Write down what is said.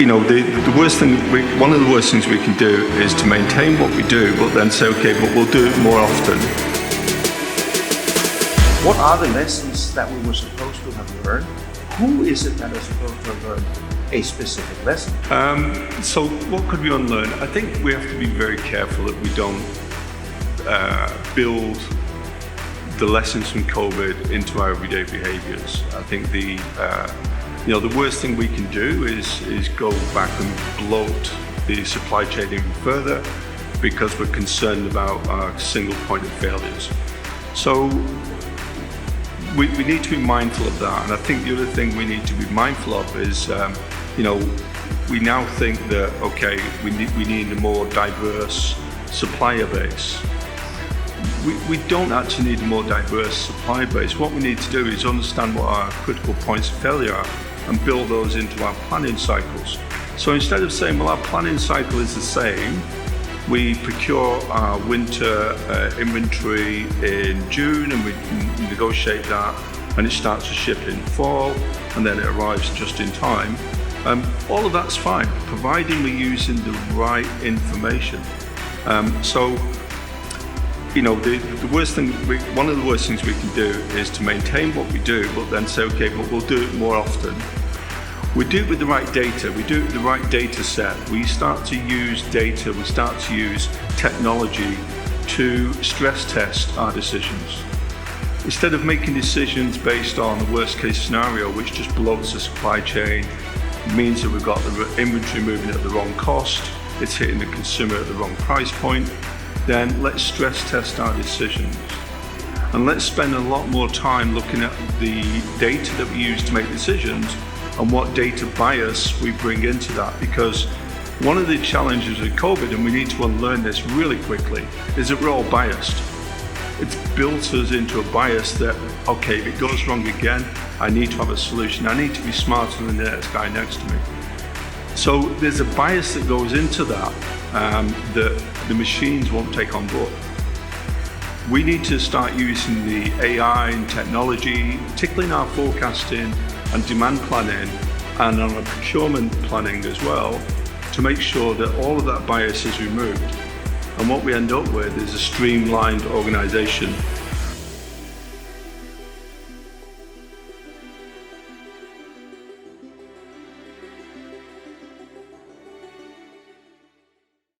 the worst thing, one of the worst things we can do is to maintain what we do, but then say, okay, but we'll do it more often. What are the lessons that we were supposed to have learned? Who is it that is supposed to have learned a specific lesson? So what could we unlearn? I think we have to be very careful that we don't build the lessons from COVID into our everyday behaviours. I think the worst thing we can do is go back and bloat the supply chain even further because we're concerned about our single point of failures. So we need to be mindful of that. And I think the other thing we need to be mindful of is, we now think that, okay, we need a more diverse supplier base. We don't actually need a more diverse supply base. What we need to do is understand what our critical points of failure are and build those into our planning cycles. So instead of saying, well, our planning cycle is the same, we procure our winter inventory in June and we negotiate that and it starts to ship in fall and then it arrives just in time. All of that's fine, providing we're using the right information. The worst thing, one of the worst things we can do is to maintain what we do, but then say, okay, but we'll do it more often. We do it with the right data, we do it with the right data set. We start to use data, we start to use technology to stress test our decisions. Instead of making decisions based on the worst case scenario, which just bloats the supply chain, means that we've got the inventory moving at the wrong cost, it's hitting the consumer at the wrong price point, then let's stress test our decisions. And let's spend a lot more time looking at the data that we use to make decisions and what data bias we bring into that. Because one of the challenges with COVID, and we need to unlearn this really quickly, is that we're all biased. It's built us into a bias that, okay, if it goes wrong again, I need to have a solution. I need to be smarter than the next guy next to me. So there's a bias that goes into that that the machines won't take on board. We need to start using the AI and technology, particularly in our forecasting and demand planning and on our procurement planning as well, to make sure that all of that bias is removed. And what we end up with is a streamlined organisation